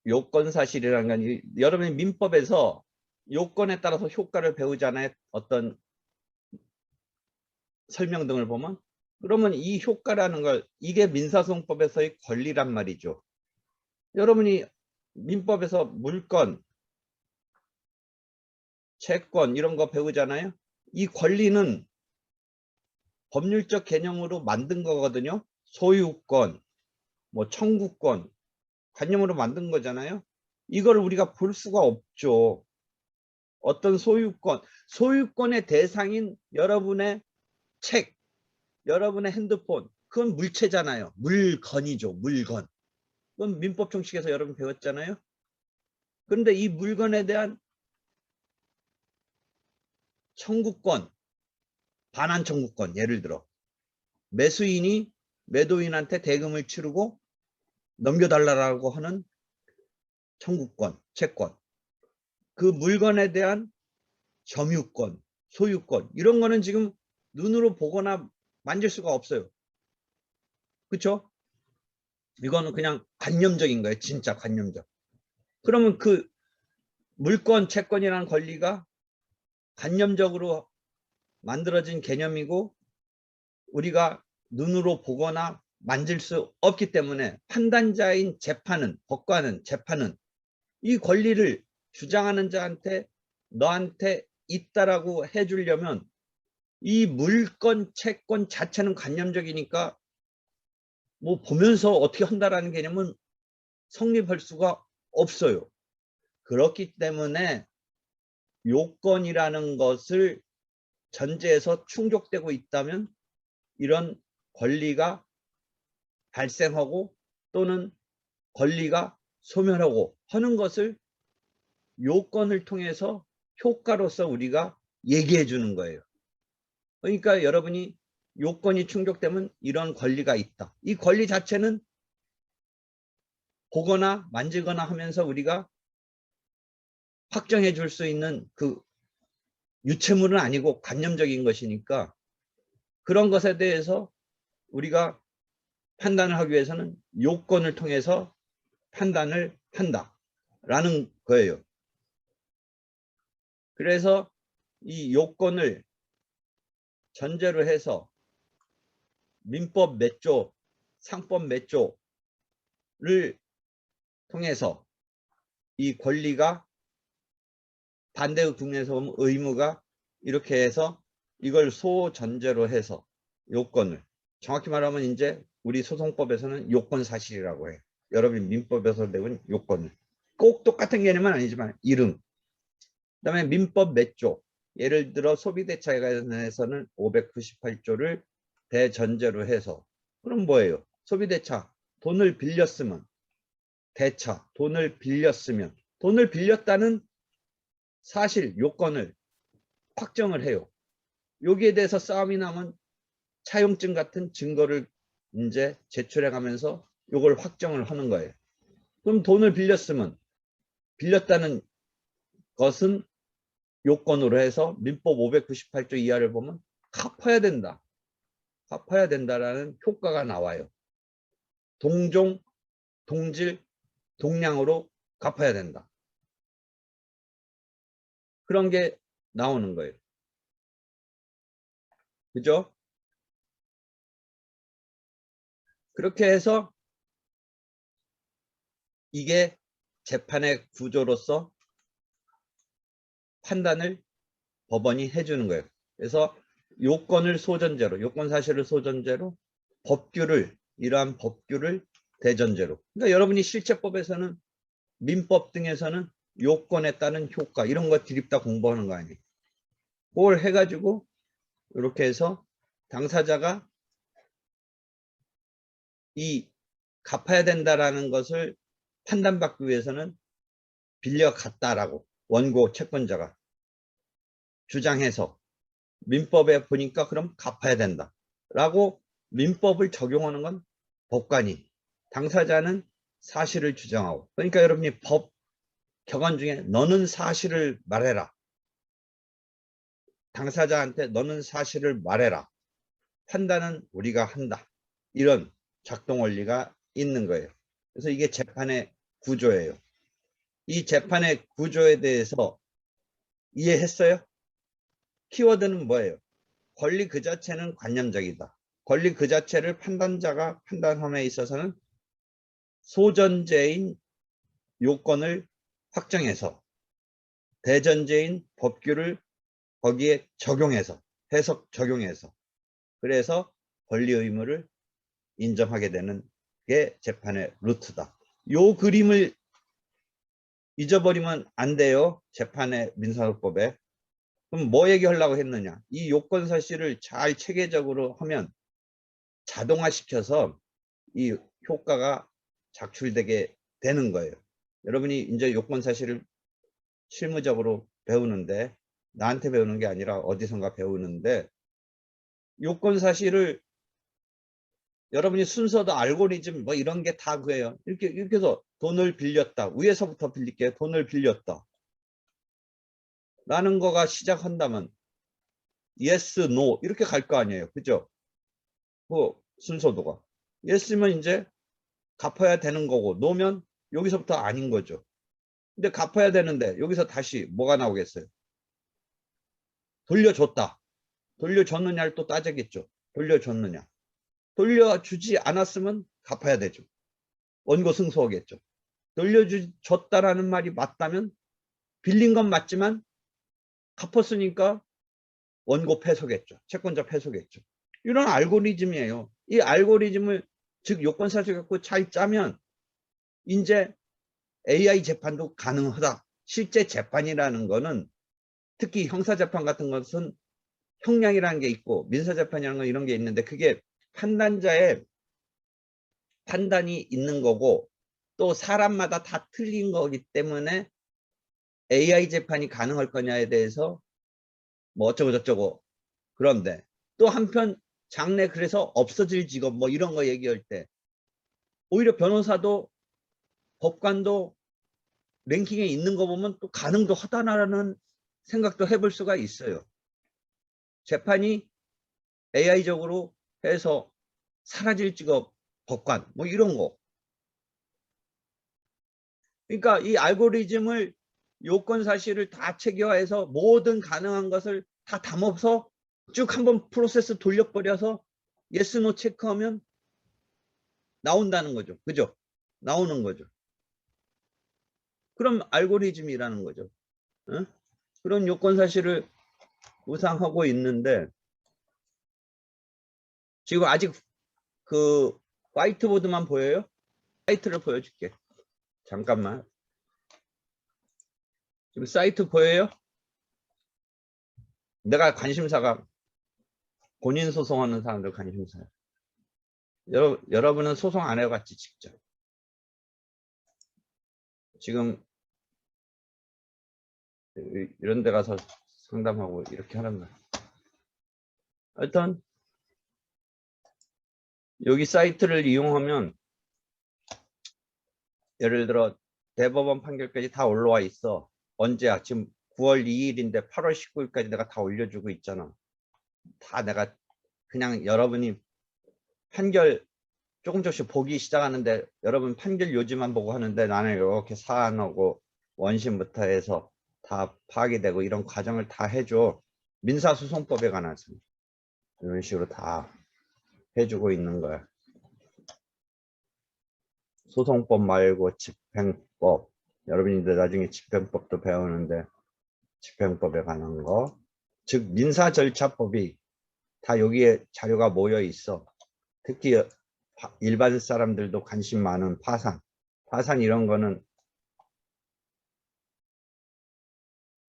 요건사실이라는 건 여러분이 민법에서 요건에 따라서 효과를 배우잖아요. 어떤 설명 등을 보면. 그러면 이 효과라는 걸 이게 민사소송법에서의 권리란 말이죠. 여러분이 민법에서 물권, 채권 이런 거 배우잖아요. 이 권리는 법률적 개념으로 만든 거거든요. 소유권, 뭐 청구권, 관념으로 만든 거잖아요. 이걸 우리가 볼 수가 없죠. 어떤 소유권의 대상인 여러분의 책, 여러분의 핸드폰, 그건 물체잖아요. 물건이죠. 물건. 그건 민법 총칙에서 여러분 배웠잖아요. 그런데 이 물건에 대한 청구권, 반환 청구권, 예를 들어 매수인이 매도인한테 대금을 치르고 넘겨달라고 하는 청구권, 채권, 그 물건에 대한 점유권, 소유권, 이런 거는 지금 눈으로 보거나 만질 수가 없어요. 그렇죠? 이거는 그냥 관념적인 거예요. 진짜 관념적. 그러면 그 물권, 채권이라는 권리가 관념적으로 만들어진 개념이고 우리가 눈으로 보거나 만질 수 없기 때문에 판단자인 재판은, 법관은, 재판은 이 권리를 주장하는 자한테 너한테 있다라고 해주려면 이 물권, 채권 자체는 관념적이니까 뭐 보면서 어떻게 한다라는 개념은 성립할 수가 없어요. 그렇기 때문에 요건이라는 것을 전제해서 충족되고 있다면 이런 권리가 발생하고 또는 권리가 소멸하고 하는 것을 요건을 통해서 효과로서 우리가 얘기해 주는 거예요. 그러니까 여러분이 요건이 충족되면 이런 권리가 있다. 이 권리 자체는 보거나 만지거나 하면서 우리가 확정해 줄 수 있는 그 유체물은 아니고 관념적인 것이니까 그런 것에 대해서 우리가 판단을 하기 위해서는 요건을 통해서 판단을 한다라는 거예요. 그래서 이 요건을 전제로 해서 민법 몇 조, 상법 몇 조를 통해서 이 권리가 반대의 국면에서 보면 의무가 이렇게 해서 이걸 소전제로 해서 요건을 정확히 말하면 이제 우리 소송법에서는 요건사실이라고 해요. 여러분이 민법에서 배운 요건을 꼭 똑같은 개념은 아니지만 이름, 그다음에 민법 몇 조, 예를 들어 소비대차에 관해서는 598조를 대전제로 해서 그럼 뭐예요? 소비대차, 돈을 빌렸으면 대차, 돈을 빌렸다는 사실 요건을 확정을 해요. 여기에 대해서 싸움이 나면 차용증 같은 증거를 이제 제출해 가면서 이걸 확정을 하는 거예요. 그럼 돈을 빌렸으면 빌렸다는 것은 요건으로 해서 민법 598조 이하를 보면 갚아야 된다. 갚아야 된다라는 효과가 나와요. 동종, 동질, 동량으로 갚아야 된다. 그런 게 나오는 거예요. 그죠? 그렇게 해서 이게 재판의 구조로서 판단을 법원이 해주는 거예요. 그래서 요건을 소전제로, 요건 사실을 소전제로, 이러한 법규를 대전제로. 그러니까 여러분이 실체법에서는 민법 등에서는 요건에 따른 효과 이런 거 드립다 공부하는 거 아니에요. 그걸 해가지고 이렇게 해서 당사자가 이 갚아야 된다라는 것을 판단받기 위해서는 빌려갔다라고 원고 채권자가 주장해서 민법에 보니까 그럼 갚아야 된다 라고 민법을 적용하는 건 법관이, 당사자는 사실을 주장하고, 그러니까 여러분이 법 격언 중에 너는 사실을 말해라, 당사자한테 너는 사실을 말해라, 판단은 우리가 한다, 이런 작동 원리가 있는 거예요. 그래서 이게 재판의 구조예요. 이 재판의 구조에 대해서 이해했어요? 키워드는 뭐예요? 권리 그 자체는 관념적이다. 권리 그 자체를 판단자가 판단함에 있어서는 소전제인 요건을 확정해서 대전제인 법규를 거기에 적용해서 해석 적용해서 그래서 권리 의무를 인정하게 되는 게 재판의 루트다. 요 그림을 잊어버리면 안 돼요. 재판의 민사소법에. 그럼 뭐 얘기하려고 했느냐. 이 요건 사실을 잘 체계적으로 하면 자동화시켜서 이 효과가 작출되게 되는 거예요. 여러분이 이제 요건 사실을 실무적으로 배우는데 나한테 배우는 게 아니라 어디선가 배우는데 요건 사실을 여러분이 순서도 알고리즘 뭐 이런 게 다 그래요. 이렇게 해서 돈을 빌렸다. 위에서부터 빌릴게요. 돈을 빌렸다. 라는 거가 시작한다면 yes, no 이렇게 갈 거 아니에요. 그죠? 그 순서도가. yes면 이제 갚아야 되는 거고 no면 여기서부터 아닌 거죠. 근데 갚아야 되는데 여기서 다시 뭐가 나오겠어요? 돌려줬다. 돌려줬느냐를 또 따져겠죠. 돌려줬느냐. 돌려주지 않았으면 갚아야 되죠. 원고 승소하겠죠. 돌려줬다라는 말이 맞다면 빌린 건 맞지만 갚았으니까 원고 패소겠죠. 채권자 패소겠죠. 이런 알고리즘이에요. 이 알고리즘을 즉 요건 사실 갖고 잘 짜면 이제 AI 재판도 가능하다. 실제 재판이라는 거는 특히 형사재판 같은 것은 형량이라는 게 있고 민사재판이라는 건 이런 게 있는데 그게 판단자의 판단이 있는 거고 또 사람마다 다 틀린 거기 때문에 AI 재판이 가능할 거냐에 대해서 뭐 어쩌고 저쩌고 그런데 또 한편 장래 그래서 없어질 직업 뭐 이런 거 얘기할 때 오히려 변호사도 법관도 랭킹에 있는 거 보면 또 가능도 하다라는 생각도 해볼 수가 있어요. 재판이 AI적으로 해서 사라질 직업 법관 뭐 이런 거. 그러니까 이 알고리즘을 요건 사실을 다 체계화해서 모든 가능한 것을 다 담아서 쭉 한번 프로세스 돌려버려서 yes, no 체크하면 나온다는 거죠. 그죠? 나오는 거죠. 그럼 알고리즘이라는 거죠. 어? 그런 요건 사실을 구상하고 있는데 지금 아직 그 화이트보드만 보여요? 사이트를 보여줄게. 잠깐만. 지금 사이트 보여요? 내가 관심사가 본인 소송하는 사람들 관심사예요. 여러분은 소송 안 해봤지 직접. 지금 이런 데 가서 상담하고 이렇게 하는 거야. 하여튼 여기 사이트를 이용하면 예를 들어 대법원 판결까지 다 올라와 있어. 언제야? 지금 9월 2일인데 8월 19일까지 내가 다 올려주고 있잖아. 다 내가 그냥 여러분이 판결 조금씩 보기 시작하는데 여러분 판결 요지만 보고 하는데 나는 이렇게 사안하고 원심부터 해서 다 파악이 되고 이런 과정을 다 해줘. 민사소송법에 관해서 이런 식으로 다 해주고 있는 거야. 소송법 말고 집행법. 여러분들 나중에 집행법도 배우는데 집행법에 관한 거. 즉 민사절차법이 다 여기에 자료가 모여 있어. 특히 일반 사람들도 관심 많은 파산. 파산 이런 거는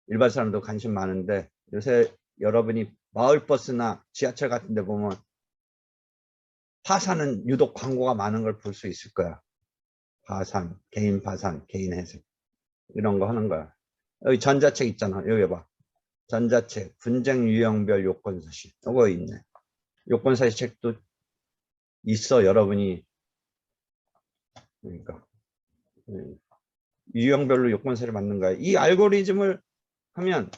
일반 사람도 관심 많은데 요새 여러분이 마을버스나 지하철 같은 데 보면 파산은 유독 광고가 많은 걸 볼 수 있을 거야. 파산, 개인 회생 이런 거 하는 거야. 여기 전자책 있잖아. 여기 봐. 전자책, 분쟁 유형별 요건사실. 이거 있네. 요건사실 책도 있어. 여러분이 그러니까 유형별로 요건사를 만든 거야. 이 알고리즘을 하면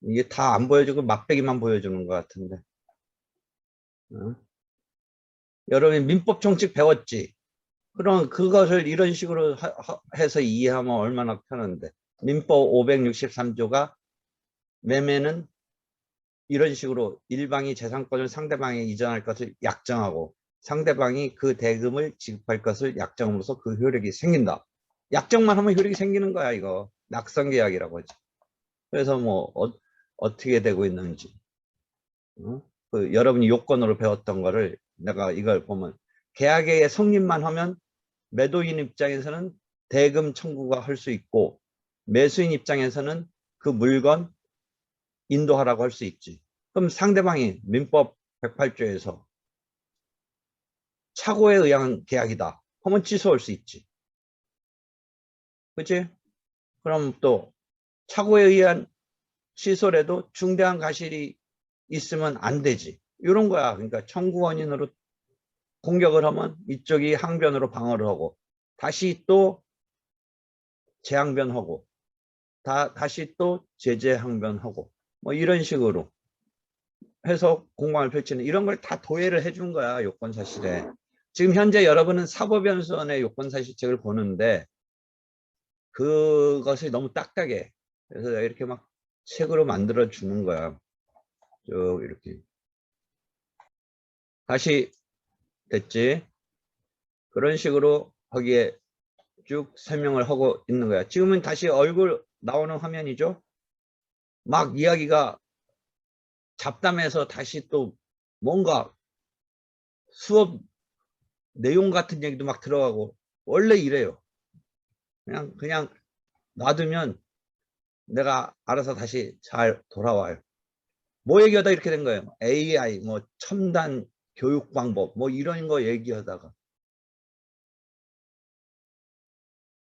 이게 다 안 보여주고 막대기만 보여주는 것 같은데. 어? 여러분이 민법 총칙 배웠지? 그럼 그것을 이런 식으로 해서 이해하면 얼마나 편한데. 민법 563조가 매매는 이런 식으로 일방이 재산권을 상대방에 이전할 것을 약정하고 상대방이 그 대금을 지급할 것을 약정으로서 그 효력이 생긴다. 약정만 하면 효력이 생기는 거야, 이거. 낙선계약이라고 하지. 그래서 뭐 어떻게 되고 있는지. 그 여러분이 요건으로 배웠던 거를 내가 이걸 보면 계약의 성립만 하면 매도인 입장에서는 대금 청구가 할 수 있고 매수인 입장에서는 그 물건 인도하라고 할 수 있지. 그럼 상대방이 민법 108조에서 착오에 의한 계약이다 하면 취소할 수 있지. 그치? 그럼 또 착오에 의한 취소라도 중대한 과실이 있으면 안 되지. 이런 거야. 그러니까 청구 원인으로 공격을 하면 이쪽이 항변으로 방어를 하고 다시 또 재항변하고 다시 또 제재항변하고 뭐 이런 식으로 해서 공방을 펼치는 이런 걸 다 도해를 해준 거야. 요건사실에. 지금 현재 여러분은 사법연수원의 요건사실책을 보는데 그것이 너무 딱딱해. 그래서 내가 이렇게 막 책으로 만들어 주는 거야. 쭉 이렇게. 다시 됐지? 그런 식으로 거기에 쭉 설명을 하고 있는 거야. 지금은 다시 얼굴 나오는 화면이죠. 막 이야기가 잡담해서 다시 또 뭔가 수업 내용 같은 얘기도 막 들어가고 원래 이래요. 그냥 놔두면 내가 알아서 다시 잘 돌아와요. 뭐 얘기하다 이렇게 된 거예요. AI, 뭐 첨단 교육 방법, 뭐 이런 거 얘기하다가